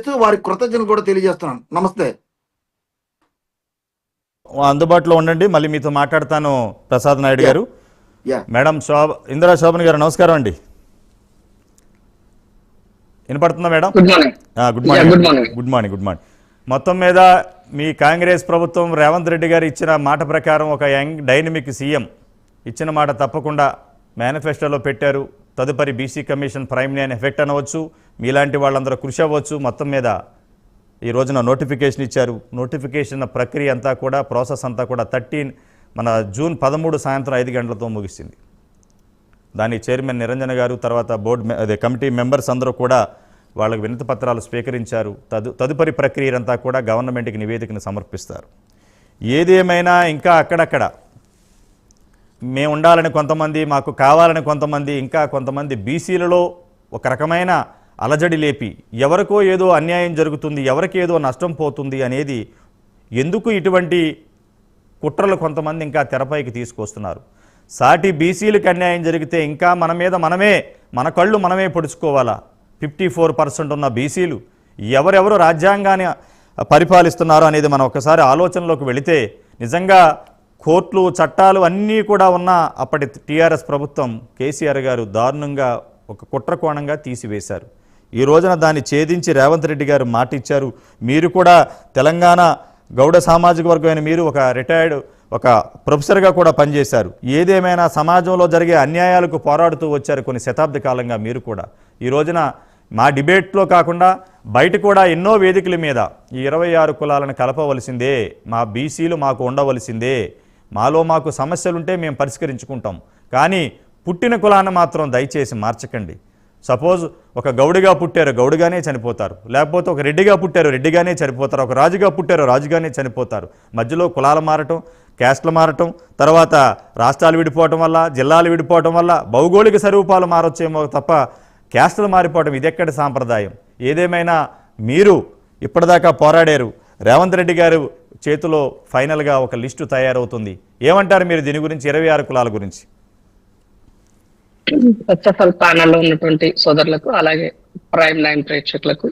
తెలియజేస్తూ వారి కృతజ్ఞతలు కూడా తెలియజేస్తున్నాను. నమస్తే. అందుబాటులో ఉండండి, మళ్ళీ మీతో మాట్లాడతాను ప్రసాద్ నాయుడు గారు. యా మేడం ఇందిరా శోభన్ గారు నమస్కారం అండి. వినపడుతుందా madam? Good morning. Good morning. Good morning. Good morning. మొత్తం మీద మీ కాంగ్రెస్ ప్రభుత్వం రేవంత్ రెడ్డి గారు ఇచ్చిన మాట ప్రకారం ఒక యంగ్ డైనమిక్ సీఎం ఇచ్చిన మాట తప్పకుండా మేనిఫెస్టోలో పెట్టారు. తదుపరి BC commission prime line effect అనవచ్చు, మీలాంటి వాళ్ళందరూ కృషి అవ్వచ్చు. మొత్తం మీద ఈ రోజున నోటిఫికేషన్ ఇచ్చారు. నోటిఫికేషన్ ప్రక్రియ అంతా కూడా ప్రాసెస్ అంతా కూడా మన జూన్ 13 సాయంత్రం 5 గంటలతో ముగిసింది. దాని చైర్మన్ నిరంజన్ గారు, తర్వాత కమిటీ మెంబర్స్ అందరూ కూడా వాళ్ళకి వినతి పత్రాలు స్వీకరించారు. తదుపరి ప్రక్రియ అంతా కూడా గవర్నమెంట్కి నివేదికను సమర్పిస్తారు. ఏదేమైనా ఇంకా అక్కడక్కడ మేము ఉండాలని కొంతమంది, మాకు కావాలని కొంతమంది, ఇంకా కొంతమంది బీసీలలో ఒక రకమైన అలజడి లేపి ఎవరికో ఏదో అన్యాయం జరుగుతుంది, ఎవరికి ఏదో నష్టం పోతుంది అనేది ఎందుకు ఇటువంటి కుట్రలు కొంతమంది ఇంకా తెరపైకి తీసుకొస్తున్నారు. సాటి బీసీలకు అన్యాయం జరిగితే ఇంకా మన కళ్ళు మనమే పొడుచుకోవాలా? 54% ఉన్న బీసీలు ఎవరెవరు రాజ్యాంగాన్ని పరిపాలిస్తున్నారు అనేది మనం ఒకసారి ఆలోచనలోకి వెళితే నిజంగా కోర్టులు చట్టాలు అన్నీ కూడా ఉన్న అప్పటి టీఆర్ఎస్ ప్రభుత్వం కేసీఆర్ గారు దారుణంగా ఒక కుట్రకోణంగా తీసివేశారు. ఈ రోజున దాన్ని ఛేదించి రేవంత్ రెడ్డి గారు మాట ఇచ్చారు. మీరు కూడా తెలంగాణ గౌడ సామాజిక వర్గమైన మీరు ఒక రిటైర్డ్ ఒక ప్రొఫెసర్గా కూడా పనిచేశారు. ఏదేమైనా సమాజంలో జరిగే అన్యాయాలకు పోరాడుతూ వచ్చారు కొన్ని శతాబ్ద కాలంగా మీరు కూడా. ఈ రోజున మా డిబేట్లో కాకుండా బయట కూడా ఎన్నో వేదికల మీద ఈ 26 కులాలను కలపవలసిందే, మా బీసీలు మాకు ఉండవలసిందే, మాకు సమస్యలుంటే మేము పరిష్కరించుకుంటాం, కానీ పుట్టిన కులాన్ని మాత్రం దయచేసి మార్చకండి. సపోజ్ ఒక గౌడిగా పుట్టారు, గౌడిగానే చనిపోతారు. లేకపోతే ఒక రెడ్డిగా పుట్టారు, రెడ్డిగానే చనిపోతారు. ఒక రాజుగా పుట్టారు, రాజుగానే చనిపోతారు. మధ్యలో కులాలు మారటం, క్యాస్ట్లు మారటం, తర్వాత రాష్ట్రాలు విడిపోవటం వల్ల, జిల్లాలు విడిపోవటం వల్ల భౌగోళిక స్వరూపాలు మారొచ్చేమో తప్ప క్యాస్టులు మారిపోవడం ఇదెక్కడి సాంప్రదాయం? ఏదేమైనా మీరు ఇప్పటిదాకా పోరాడారు. రేవంత్ రెడ్డి గారు చేతిలో ఫైనల్గా ఒక లిస్టు తయారవుతుంది. ఏమంటారు మీరు దీని గురించి, 26 కులాల గురించి? హెచ్ఎఫ్ఎల్ ప్యానల్లో ఉన్నటువంటి సోదరులకు, అలాగే ప్రైమ్ లైన్ ప్రేక్షకులకు,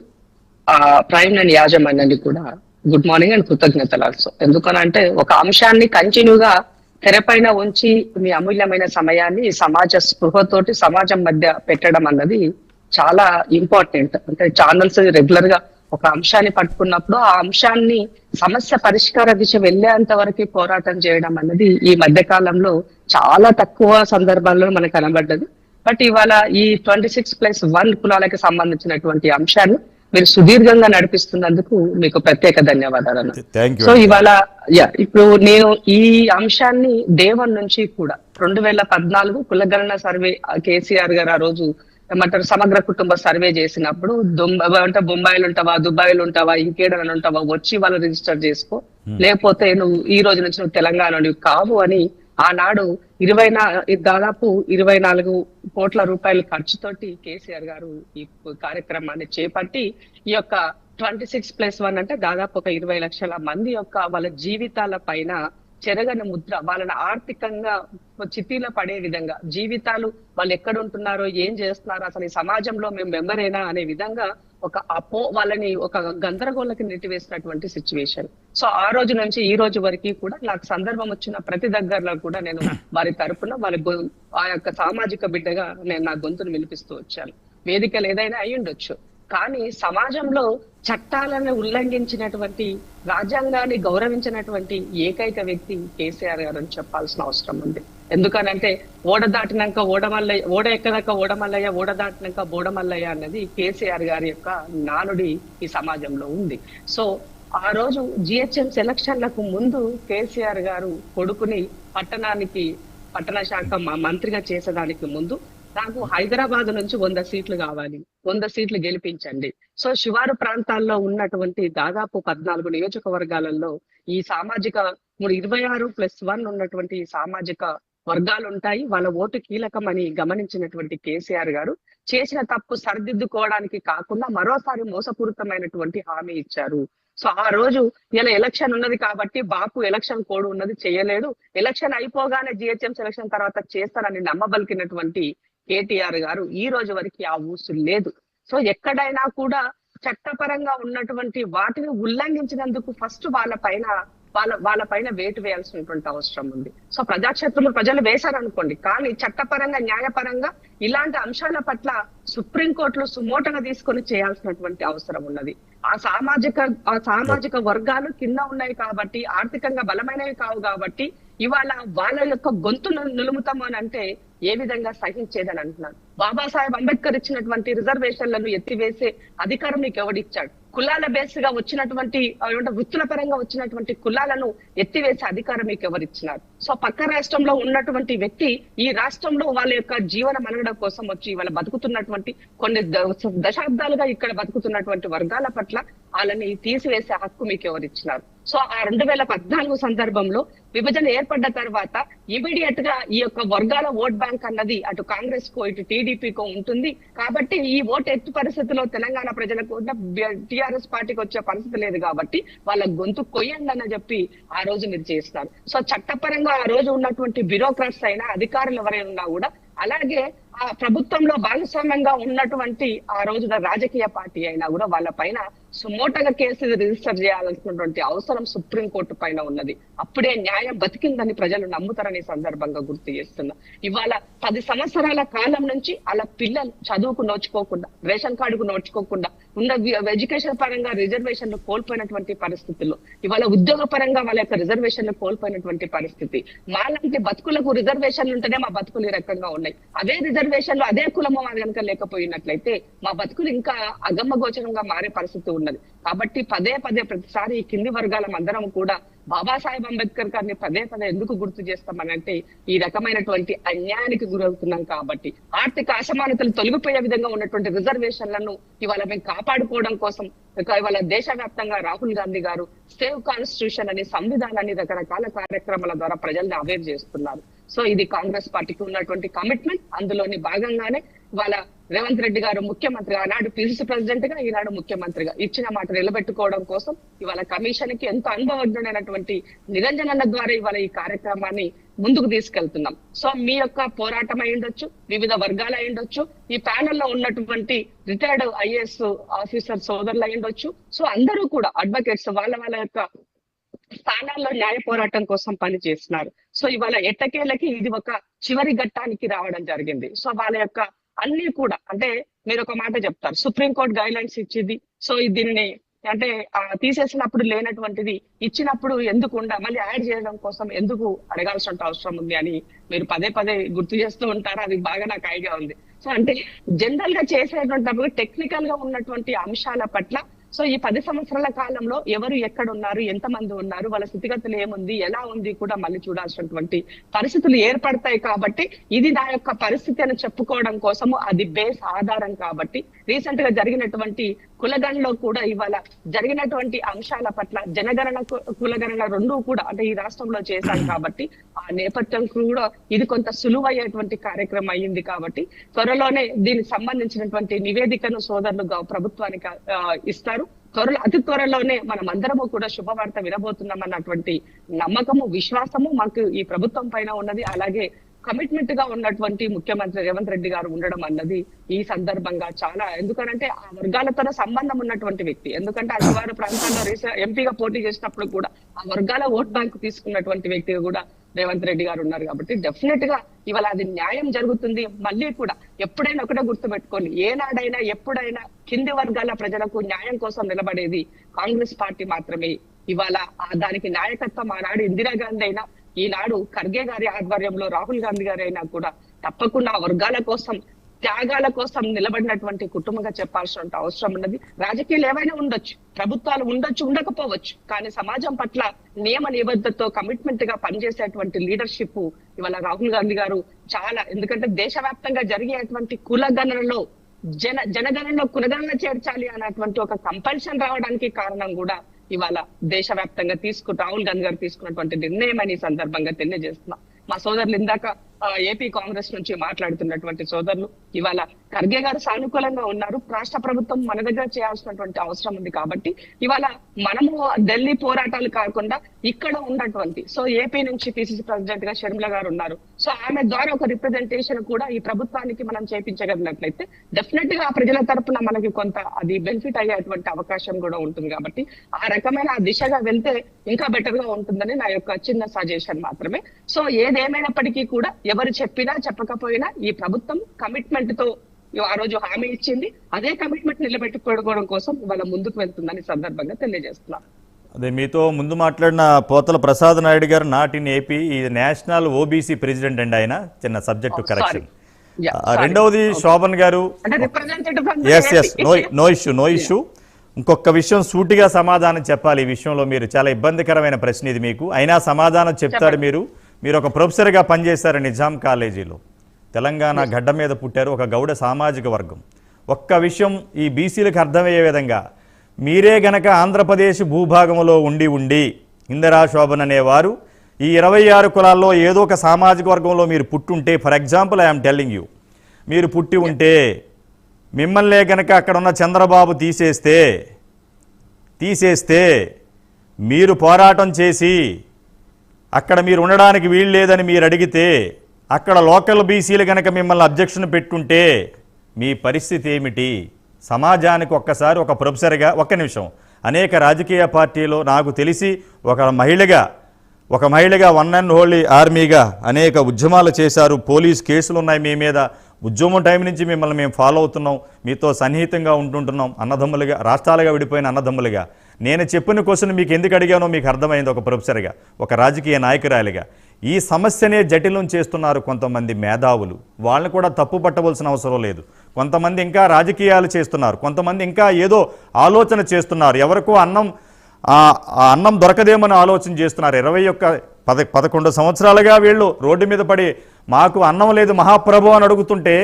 ప్రైమ్ లైన్ యాజమాన్యానికి కూడా గుడ్ మార్నింగ్ అండ్ కృతజ్ఞతలు ఆల్సో. ఎందుకనంటే ఒక అంశాన్ని కంటిన్యూగా తెరపైన ఉంచి మీ అమూల్యమైన సమయాన్ని సమాజ స్పృహతోటి సమాజం మధ్య పెట్టడం అన్నది చాలా ఇంపార్టెంట్. అంటే ఛానల్స్ రెగ్యులర్ గా ఒక అంశాన్ని పట్టుకున్నప్పుడు ఆ అంశాన్ని సమస్య పరిష్కార దిశ వెళ్లేంత వరకు పోరాటం చేయడం అన్నది ఈ మధ్య కాలంలో చాలా తక్కువ సందర్భాల్లో మనకు కనబడ్డది. బట్ ఇవాళ ఈ 26+1 కులాలకు సంబంధించినటువంటి అంశాన్ని మీరు సుదీర్ఘంగా నడిపిస్తున్నందుకు మీకు ప్రత్యేక ధన్యవాదాలు. సో ఇవాళ ఇప్పుడు నేను ఈ అంశాన్ని డే 1 నుంచి కూడా 2014 కులగణన సర్వే కేసీఆర్ గారు ఆ రోజు ఏమంటారు సమగ్ర కుటుంబ సర్వే చేసినప్పుడు అంటే బొంబాయిలు ఉంటావా, దుబాయ్లు ఉంటావా, ఇంకేడని ఉంటావా, వచ్చి వాళ్ళు రిజిస్టర్ చేసుకో, లేకపోతే నువ్వు ఈ రోజు నుంచి నువ్వు తెలంగాణ కావు అని ఆనాడు దాదాపు 24 కోట్ల రూపాయల ఖర్చుతోటి కేసీఆర్ గారు ఈ కార్యక్రమాన్ని చేపట్టి ఈ యొక్క 26+1 అంటే దాదాపు ఒక 20 లక్షల మంది యొక్క వాళ్ళ జీవితాల పైన చెరగని ముద్ర, వాళ్ళని ఆర్థికంగా చిట్టీలో పడే విధంగా, జీవితాలు వాళ్ళు ఎక్కడ ఉంటున్నారో, ఏం చేస్తున్నారో, అసలు ఈ సమాజంలో మేము మెంబరేనా అనే విధంగా వాళ్ళని ఒక గందరగోళకి నెట్టివేసినటువంటి సిచ్యువేషన్. సో ఆ రోజు నుంచి ఈ రోజు వరకు కూడా నాకు సందర్భం వచ్చిన ప్రతి దగ్గరలో కూడా నేను వారి తరపున ఆ యొక్క సామాజిక బిడ్డగా నేను నా గొంతును వినిపిస్తూ వచ్చాను. వేదికలు ఏదైనా అయి ఉండొచ్చు, కానీ సమాజంలో చట్టాలను ఉల్లంఘించినటువంటి, రాజ్యాంగాన్ని గౌరవించినటువంటి ఏకైక వ్యక్తి కేసీఆర్ గారు అని చెప్పాల్సిన అవసరం ఉంది. ఎందుకనంటే ఓడ దాటినాక ఓడ ఎక్కదాక ఓడమల్లయ్య, ఓడ దాటినాక బోడమల్లయ్య అన్నది కేసీఆర్ గారి యొక్క నానుడి ఈ సమాజంలో ఉంది. సో ఆ రోజు జిహెచ్ఎం ఎలక్షన్లకు ముందు కేసీఆర్ గారు కొడుకుని పట్టణ శాఖ మంత్రిగా చేసేదానికి ముందు నాకు హైదరాబాద్ నుంచి 100 సీట్లు కావాలి, 100 సీట్లు గెలిపించండి. సో శివారు ప్రాంతాల్లో ఉన్నటువంటి దాదాపు 14 నియోజకవర్గాలలో ఈ సామాజిక 26+1 ఉన్నటువంటి సామాజిక వర్గాలు ఉంటాయి, వాళ్ళ ఓటు కీలకమని గమనించినటువంటి కేసీఆర్ గారు చేసిన తప్పు సరిదిద్దుకోవడానికి కాకుండా మరోసారి మోసపూరితమైనటువంటి హామీ ఇచ్చారు. సో ఆ రోజు ఇలా ఎలక్షన్ ఉన్నది కాబట్టి బాపు ఎలక్షన్ కోడ్ ఉన్నది చేయలేడు, ఎలక్షన్ అయిపోగానే జిహెచ్ఎం ఎలక్షన్ తర్వాత చేస్తారని నమ్మబలికినటువంటి కేటీఆర్ గారు ఈ రోజు వరకు ఆ ఊసు లేదు. సో ఎక్కడైనా కూడా చట్టపరంగా ఉన్నటువంటి వాటిని ఉల్లంఘించినందుకు ఫస్ట్ వాళ్ళ పైన వేటు వేయాల్సినటువంటి అవసరం ఉంది. సో ప్రజాక్షేత్రంలో ప్రజలు వేశారనుకోండి, కానీ చట్టపరంగా న్యాయపరంగా ఇలాంటి అంశాల పట్ల సుప్రీంకోర్టులో సుమోటగా తీసుకొని చేయాల్సినటువంటి అవసరం ఉన్నది. ఆ సామాజిక వర్గాలు కింద ఉన్నాయి కాబట్టి, ఆర్థికంగా బలమైనవి కావు కాబట్టి ఇవాళ వాళ్ళ యొక్క గొంతును నిలుముతాము అని అంటే ఏ విధంగా సహించేదని అంటున్నారు. బాబాసాహెబ్ అంబేద్కర్ ఇచ్చినటువంటి రిజర్వేషన్లను ఎత్తివేసే అధికారం మీకు ఎవడిచ్చాడు? కులాల బేస్ గా వచ్చినటువంటి వృత్తుల పరంగా వచ్చినటువంటి కులాలను ఎత్తివేసే అధికారం మీకు ఎవరిచ్చినారు? సో పక్క రాష్ట్రంలో ఉన్నటువంటి వ్యక్తి ఈ రాష్ట్రంలో వాళ్ళ యొక్క జీవన మనుగడ కోసం వచ్చి వాళ్ళ బతుకుతున్నటువంటి కొన్ని దశాబ్దాలుగా ఇక్కడ బతుకుతున్నటువంటి వర్గాల పట్ల వాళ్ళని తీసివేసే హక్కు మీకు ఎవరిచ్చినారు? సో ఆ 2014 సందర్భంలో విభజన ఏర్పడ్డ తర్వాత ఇమీడియట్ గా ఈ యొక్క వర్గాల ఓట్ బ్యాంక్ అన్నది అటు కాంగ్రెస్ కో ఇటు టీడీపీకో ఉంటుంది. కాబట్టి ఈ ఓటు ఎత్తు పరిస్థితిలో తెలంగాణ ప్రజలకు టిఆర్ఎస్ పార్టీకి వచ్చే పరిస్థితి లేదు కాబట్టి వాళ్ళ గొంతు కొయ్యండి అని చెప్పి ఆ రోజు మీరు చేస్తున్నారు. సో చట్టపరంగా ఆ రోజు ఉన్నటువంటి బ్యూరోక్రాట్స్ అయినా అధికారులు ఎవరైనా ఉన్నా కూడా, అలాగే ఆ ప్రభుత్వంలో భాగస్వామ్యంగా ఉన్నటువంటి ఆ రోజున రాజకీయ పార్టీ అయినా కూడా వాళ్ళ పైన సుమోటగా కేసు రిజిస్టర్ చేయాల్సినటువంటి అవసరం సుప్రీంకోర్టు పైన ఉన్నది. అప్పుడే న్యాయం బతికిందని ప్రజలు నమ్ముతారని సందర్భంగా గుర్తు చేస్తున్నా. ఇవాళ 10 సంవత్సరాల కాలం నుంచి అలా పిల్లలు చదువుకు నోచుకోకుండా, రేషన్ కార్డుకు నోచుకోకుండా, ఉన్న ఎడ్యుకేషన్ పరంగా రిజర్వేషన్లు కోల్పోయినటువంటి పరిస్థితుల్లో, ఇవాళ ఉద్యోగ పరంగా వాళ్ళ యొక్క రిజర్వేషన్లు కోల్పోయినటువంటి పరిస్థితి. మాలాంటి బతుకులకు రిజర్వేషన్లు ఉంటేనే మా బతుకులు ఈ రకంగా ఉన్నాయి. అదే రిజర్వేషన్లు అదే కులము కనుక లేకపోయినట్లయితే మా బతుకులు ఇంకా అగమ్మ గోచరంగా మారే పరిస్థితి ఉన్నది. కాబట్టి పదే ప్రతిసారి ఈ కింది వర్గాల అందరం కూడా బాబాసాహెబ్ అంబేద్కర్ గారిని పదే ఎందుకు గుర్తు చేస్తామనంటే ఈ రకమైనటువంటి అన్యాయానికి గురవుతున్నాం కాబట్టి, ఆర్థిక అసమానతలు తొలగిపోయే విధంగా ఉన్నటువంటి రిజర్వేషన్లను ఇవాళ మేము కాపాడుకోవడం కోసం ఇవాళ దేశవ్యాప్తంగా రాహుల్ గాంధీ గారు సేవ్ కాన్స్టిట్యూషన్ అని సంవిధానాన్ని రకరకాల కార్యక్రమాల ద్వారా ప్రజల్ని అవేర్ చేస్తున్నారు. సో ఇది కాంగ్రెస్ పార్టీకి ఉన్నటువంటి కమిట్మెంట్. అందులోని భాగంగానే ఇవాళ రేవంత్ రెడ్డి గారు ముఖ్యమంత్రిగా, ఆనాడు పిసిసి ప్రెసిడెంట్ గా, ఈనాడు ముఖ్యమంత్రిగా ఇచ్చిన మాట నిలబెట్టుకోవడం కోసం ఇవాళ కమిషన్ కి ఎంతో అనుభవజ్ఞుడైనటువంటి నిరంజన్ అన్న ద్వారా ఇవాళ ఈ కార్యక్రమాన్ని ముందుకు తీసుకెళ్తున్నాం. సో మీ యొక్క పోరాటం అయి ఉండొచ్చు, వివిధ వర్గాలు అయి ఉండొచ్చు, ఈ ప్యానెల్ లో ఉన్నటువంటి రిటైర్డ్ ఐఏఎస్ ఆఫీసర్ సోదరులు అయి ఉండొచ్చు. సో అందరూ కూడా అడ్వకేట్స్ వాళ్ళ యొక్క స్థానాల్లో న్యాయ పోరాటం కోసం పని చేస్తున్నారు. సో ఇవాళ ఎట్టకేలకి ఇది ఒక చివరి ఘట్టానికి రావడం జరిగింది. సో వాళ్ళ యొక్క అన్ని కూడా, అంటే మీరు ఒక మాట చెప్తారు, సుప్రీంకోర్టు గైడ్ లైన్స్ ఇచ్చింది, సో దీనిని అంటే తీసేసినప్పుడు లేనటువంటిది ఇచ్చినప్పుడు ఎందుకు మళ్ళీ యాడ్ చేయడం కోసం ఎందుకు అడగాల్సిన అవసరం ఉంది అని మీరు పదే గుర్తు చేస్తూ ఉంటారు. అది బాగా నాకు ఐడియా ఉంది. సో అంటే జనరల్ గా చేసేటప్పుడు టెక్నికల్ గా ఉన్నటువంటి అంశాల పట్ల, సో ఈ 10 సంవత్సరాల కాలంలో ఎవరు ఎక్కడ ఉన్నారు, ఎంతమంది ఉన్నారు, వాళ్ళ స్థితిగతులు ఏముంది, ఎలా ఉంది కూడా మళ్ళీ చూడాల్సినటువంటి పరిస్థితులు ఏర్పడతాయి. కాబట్టి ఇది నా యొక్క పరిస్థితి అని చెప్పుకోవడం కోసము అది బేస్ ఆధారం. కాబట్టి రీసెంట్ గా జరిగినటువంటి కులగణలో కూడా ఇవాళ జరిగినటువంటి అంశాల పట్ల జనగణన కులగణన రెండూ కూడా అంటే ఈ రాష్ట్రంలో చేశాం కాబట్టి ఆ నేపథ్యం కూడా ఇది కొంత సులువయ్యేటువంటి కార్యక్రమం అయ్యింది. కాబట్టి త్వరలోనే దీనికి సంబంధించినటువంటి నివేదికను సోదరులు ప్రభుత్వానికి ఇస్తారు. అతి త్వరలోనే మనం అందరము కూడా శుభవార్త వినబోతున్నాం అన్నటువంటి నమ్మకము, విశ్వాసము మాకు ఈ ప్రభుత్వం పైన ఉన్నది. అలాగే కమిట్మెంట్ గా ఉన్నటువంటి ముఖ్యమంత్రి రేవంత్ రెడ్డి గారు ఉండడం అన్నది ఈ సందర్భంగా చాలా, ఎందుకనంటే ఆ వర్గాలతో సంబంధం ఉన్నటువంటి వ్యక్తి. ఎందుకంటే అధికార ప్రాంతాల్లో ఎంపీగా పోటీ చేసినప్పుడు కూడా ఆ వర్గాల ఓట్ బ్యాంక్ తీసుకున్నటువంటి వ్యక్తిగా కూడా రేవంత్ రెడ్డి గారు ఉన్నారు. కాబట్టి డెఫినెట్ గా ఇవాళ అది న్యాయం జరుగుతుంది. మళ్ళీ కూడా ఎప్పుడైనా ఒకటే గుర్తుపెట్టుకోండి, ఏనాడైనా ఎప్పుడైనా కింది వర్గాల ప్రజలకు న్యాయం కోసం నిలబడేది కాంగ్రెస్ పార్టీ మాత్రమే. ఇవాళ దానికి నాయకత్వం ఆనాడు ఇందిరాగాంధీ అయినా, ఈనాడు ఖర్గే గారి ఆధ్వర్యంలో రాహుల్ గాంధీ గారి అయినా కూడా తప్పకుండా వర్గాల కోసం, త్యాగాల కోసం నిలబడినటువంటి కుటుంబంగా చెప్పాల్సిన అవసరం ఉన్నది. రాజకీయాలు ఏమైనా ఉండొచ్చు, ప్రభుత్వాలు ఉండొచ్చు, ఉండకపోవచ్చు, కానీ సమాజం పట్ల నియమ నిబద్ధతతో కమిట్మెంట్ గా పనిచేసేటువంటి లీడర్షిప్ ఇవాళ రాహుల్ గాంధీ గారు చాలా, ఎందుకంటే దేశవ్యాప్తంగా జరిగేటువంటి కులగణనలో జనగణనలో కులగణన చేర్చాలి అన్నటువంటి ఒక కంపల్షన్ రావడానికి కారణం కూడా ఇవాళ దేశవ్యాప్తంగా రాహుల్ గాంధీ గారు తీసుకున్నటువంటి నిర్ణయం అని సందర్భంగా తెలియజేస్తున్నా. మా సోదరులు ఇందాక ఏపీ కాంగ్రెస్ నుంచి మాట్లాడుతున్నటువంటి సోదరులు ఇవాళ ఖర్గే గారు సానుకూలంగా ఉన్నారు. రాష్ట్ర ప్రభుత్వం మన దగ్గర చేయాల్సినటువంటి అవసరం ఉంది కాబట్టి ఇవాళ మనము ఢిల్లీ పోరాటాలు కాకుండా ఇక్కడ ఉన్నటువంటి సో ఏపీ నుంచి పిసిసి ప్రెసిడెంట్ గా షర్మిల గారు ఉన్నారు. సో ఆమె ద్వారా ఒక రిప్రజెంటేషన్ కూడా ఈ ప్రభుత్వానికి మనం చేయించగలిగినట్లయితే డెఫినెట్ గా ఆ ప్రజల తరపున మనకి కొంత అది బెనిఫిట్ అయ్యేటువంటి అవకాశం కూడా ఉంటుంది. కాబట్టి ఆ రకమైన ఆ దిశగా వెళ్తే ఇంకా బెటర్ గా ఉంటుందని నా యొక్క చిన్న సజెషన్ మాత్రమే. సో ఏదేమైనప్పటికీ కూడా ఎవరు చెప్పినా చెప్పకపోయినా ఈ ప్రభుత్వం కమిట్మెంట్ తో ఆ రోజు హామీ ఇచ్చింది, అదే కమిట్మెంట్ నిలబెట్టుకోవడం కోసం ఇవాళ ముందుకు వెళ్తుందని సందర్భంగా తెలియజేస్తున్నాను. అదే మీతో ముందు మాట్లాడిన పోతల ప్రసాద్ నాయుడు గారు నాట్ ఇన్ ఏపీ ఈ నేషనల్ ఓబీసీ ప్రెసిడెంట్ అండి ఆయన. చిన్న సబ్జెక్టు కరెక్షన్. రెండవది శోభన్ గారు, నో ఇష్యూ. ఇంకొక విషయం సూటిగా సమాధానం చెప్పాలి. ఈ విషయంలో మీరు చాలా ఇబ్బందికరమైన ప్రశ్న ఇది మీకు, అయినా సమాధానం చెప్తారు. మీరు ఒక ప్రొఫెసర్గా పనిచేశారు నిజాం కాలేజీలో, తెలంగాణ గడ్డ మీద పుట్టారు, ఒక గౌడ సామాజిక వర్గం. ఒక్క విషయం ఈ బీసీలకు అర్థమయ్యే విధంగా, మీరే గనక ఆంధ్రప్రదేశ్ భూభాగంలో ఉండి ఇందిరా శోభన్ అనేవారు ఈ 26 కులాల్లో ఏదో ఒక సామాజిక వర్గంలో మీరు పుట్టుంటే, for example I'm telling you, మీరు పుట్టి ఉంటే మిమ్మల్నే గనక అక్కడ ఉన్న చంద్రబాబు తీసేస్తే మీరు పోరాటం చేసి అక్కడ మీరు ఉండడానికి వీలు లేదని మీరు అడిగితే, అక్కడ లోకల్ బీసీలు కనుక మిమ్మల్ని అబ్జెక్షన్ పెట్టుంటే మీ పరిస్థితి ఏమిటి? సమాజానికి ఒక్కసారి ఒక ప్రొఫెసర్గా, ఒక్క నిమిషం, అనేక రాజకీయ పార్టీలో నాకు తెలిసి ఒక మహిళగా వన్ అండ్ ఓన్లీ ఆర్మీగా అనేక ఉద్యమాలు చేశారు. పోలీస్ కేసులు ఉన్నాయి మీ మీద. ఉద్యమం టైం నుంచి మిమ్మల్ని మేము ఫాలో అవుతున్నాం, మీతో సన్నిహితంగా ఉంటుంటున్నాం, అన్నదమ్ములుగా, రాష్ట్రాలుగా విడిపోయిన అన్నదమ్ములుగా. నేను చెప్పిన క్వశ్చన్ మీకు ఎందుకు అడిగానో మీకు అర్థమైంది. ఒక ప్రొఫెసర్గా, ఒక రాజకీయ నాయకురాలిగా ఈ సమస్యనే జటిలం చేస్తున్నారు కొంతమంది మేధావులు. వాళ్ళని కూడా తప్పు పట్టవలసిన అవసరం లేదు. కొంతమంది ఇంకా రాజకీయాలు చేస్తున్నారు, కొంతమంది ఇంకా ఏదో ఆలోచన చేస్తున్నారు, ఎవరికో అన్నం దొరకదేమని ఆలోచన చేస్తున్నారు. 11 సంవత్సరాలుగా వీళ్ళు రోడ్డు మీద పడి మాకు అన్నం లేదు మహాప్రభు అని అడుగుతుంటే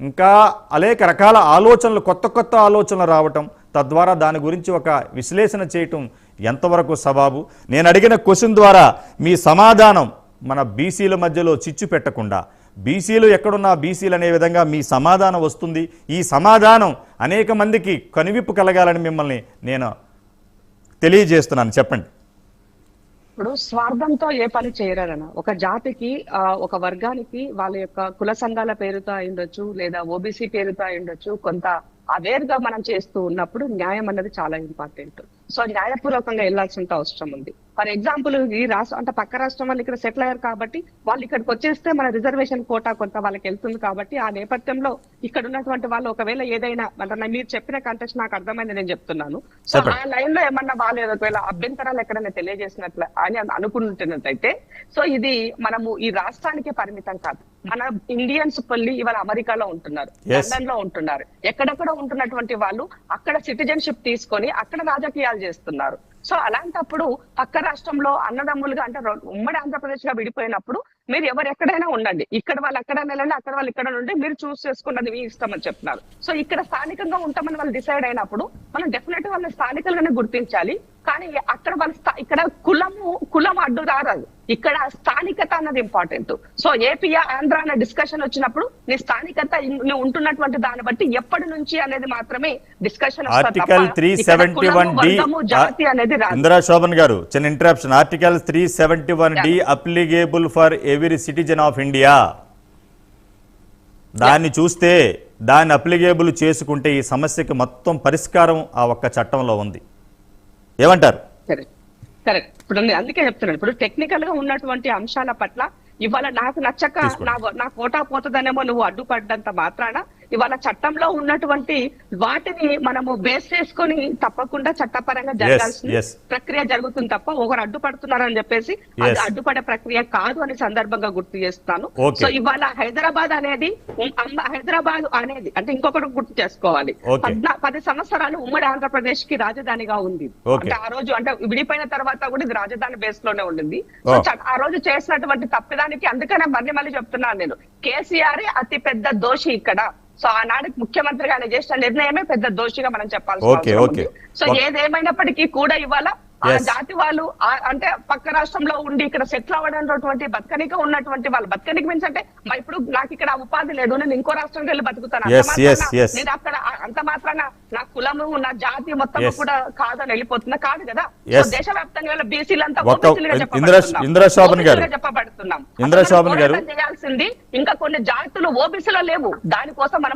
ఇంకా అనేక రకాల ఆలోచనలు, కొత్త ఆలోచనలు రావటం, తద్వారా దాని గురించి ఒక విశ్లేషణ చేయటం ఎంతవరకు సబాబు? నేను అడిగిన క్వశ్చన్ ద్వారా మీ సమాధానం మన బీసీల మధ్యలో చిచ్చు పెట్టకుండా, బీసీలు ఎక్కడున్నా బీసీలు అనే విధంగా మీ సమాధానం వస్తుంది. ఈ సమాధానం అనేక మందికి కనువిప్పు కలగాలని మిమ్మల్ని నేను తెలియజేస్తున్నాను. చెప్పండి. ఇప్పుడు స్వార్థంతో ఏ పని చేయరన్న ఒక జాతికి ఒక వర్గానికి వాళ్ళ యొక్క కుల సంఘాల పేరుతో అయిండొచ్చు, లేదా ఓబీసీ పేరుతో అయిండొచ్చు, కొంత అవేర్ గా మనం చేస్తూ ఉన్నప్పుడు న్యాయం అన్నది చాలా ఇంపార్టెంట్. సో న్యాయపూర్వకంగా వెళ్లాల్సిన అవసరం ఉంది. ఫర్ ఎగ్జాంపుల్ ఈ రాష్ట్రం అంటే పక్క రాష్ట్రం వాళ్ళు ఇక్కడ సెటిల్ అయ్యారు కాబట్టి వాళ్ళు ఇక్కడికి వచ్చేస్తే మన రిజర్వేషన్ కోటా కొంత వాళ్ళకి వెళ్తుంది. కాబట్టి ఆ నేపథ్యంలో ఇక్కడ ఉన్నటువంటి వాళ్ళు ఒకవేళ ఏదైనా అంటే మీరు చెప్పిన కంటెక్స్ట్ నాకు అర్థమైంది, నేను చెప్తున్నాను. సో ఆ లైన్ లో ఏమన్నా వాళ్ళు ఒకవేళ అభ్యంతరాలు ఎక్కడైనా తెలియజేసినట్లు అని అనుకుంటున్నట్టయితే, సో ఇది మనము ఈ రాష్ట్రానికే పరిమితం కాదు. మన ఇండియన్స్ పల్లి ఇవాళ అమెరికాలో ఉంటున్నారు, లండన్ లో ఉంటున్నారు, ఎక్కడెక్కడ ఉంటున్నటువంటి వాళ్ళు అక్కడ సిటిజన్షిప్ తీసుకొని అక్కడ రాజకీయాలు చేస్తున్నారు. సో అలాంటప్పుడు పక్క రాష్ట్రంలో అన్నదమ్ములుగా అంటే ఉమ్మడి ఆంధ్రప్రదేశ్ గా విడిపోయినప్పుడు మీరు ఎవరు ఎక్కడైనా ఉండండి, ఇక్కడ వాళ్ళు ఎక్కడ వెళ్ళండి, అక్కడ వాళ్ళు ఇక్కడ నుండి మీరు చూస్ చేసుకున్నది మీ ఇష్టం అని చెప్తున్నారు. సో ఇక్కడ స్థానికంగా ఉంటామని వాళ్ళు డిసైడ్ అయినప్పుడు మనం డెఫినెట్ వాళ్ళని స్థానికులుగానే గుర్తించాలి. కానీ అక్కడ వాళ్ళ ఇక్కడ కులం అడ్డు రాదు, ఇక్కడ స్థానికత అన్నది ఇంపార్టెంట్. సో ఏపీ ఆంధ్ర అనే డిస్కషన్ వచ్చినప్పుడు నీ స్థానికత నువ్వు ఉంటున్నటువంటి దాన్ని బట్టి ఎప్పటి నుంచి అనేది మాత్రమే discussion. Article 371D Indira Shobhan గారు, చిన్న interruption. Article 371D applicable for every citizen of India. దాన్ని చూస్తే, దాన్ని అప్లికేబుల్ చేసుకుంటే ఈ సమస్యకి మొత్తం పరిష్కారం ఆ ఒక్క చట్టంలో ఉంది. ఏమంటారు? కరెక్ట్. ఇప్పుడు అందుకే చెప్తున్నాను, ఇప్పుడు టెక్నికల్ గా ఉన్నటువంటి అంశాల పట్ల ఇవాళ నాకు నచ్చక నా కోటా పోతుందనేమో నువ్వు అడ్డుపడ్డంత మాత్రాన ఇవాళ చట్టంలో ఉన్నటువంటి వాటిని మనము బేస్ చేసుకొని తప్పకుండా చట్టపరంగా జరగాల్సిన ప్రక్రియ జరుగుతుంది తప్ప ఒకరు అడ్డుపడుతున్నారని చెప్పేసి అది అడ్డుపడే ప్రక్రియ కాదు అని సందర్భంగా గుర్తు చేస్తాను. సో ఇవాళ హైదరాబాద్ అనేది అంటే ఇంకొకటి గుర్తు చేసుకోవాలి, 10 సంవత్సరాలు ఉమ్మడి ఆంధ్రప్రదేశ్ కి రాజధానిగా ఉంది. అంటే ఆ రోజు అంటే విడిపోయిన తర్వాత కూడా ఇది రాజధాని బేస్ లోనే ఉండింది. సో ఆ రోజు చేసినటువంటి తప్పిదానికి అందుకనే మళ్ళీ చెప్తున్నాను నేను, కేసీఆర్ అతి పెద్ద దోషి ఇక్కడ. సో ఆనాడు ముఖ్యమంత్రిగా ఆయన చేసిన నిర్ణయమే పెద్ద దోషిగా మనం చెప్పాల్సి. సో ఏదేమైనప్పటికీ కూడా ఇవాళ ఆ Yes. జాతి వాళ్ళు అంటే పక్క రాష్ట్రంలో ఉండి ఇక్కడ సెటిల్ అవ్వడానికి బతకనిక ఉన్నటువంటి వాళ్ళు బతకనికి మీన్స్ అంటే ఇప్పుడు నాకు ఇక్కడ ఉపాధి లేదు, నేను ఇంకో రాష్ట్రంకి వెళ్ళి బతుకుతాను, అంత Yes, yes, మాత్రాన yes. నేను అక్కడ అంత మాత్రాన నా కులము నా జాతి మొత్తం Yes. కూడా కాదని వెళ్ళిపోతున్నా కాదు కదా. Yes. సో దేశవ్యాప్తంగా బీసీలంతా ఒక ఇందిరా శోభన్ గారు చెప్పబడుతున్నాం. ఇందిరా శోభన్ గారు చేయాల్సింది ఇంకా కొన్ని జాతులు ఓబీసీలో లేవు, దానికోసం మనం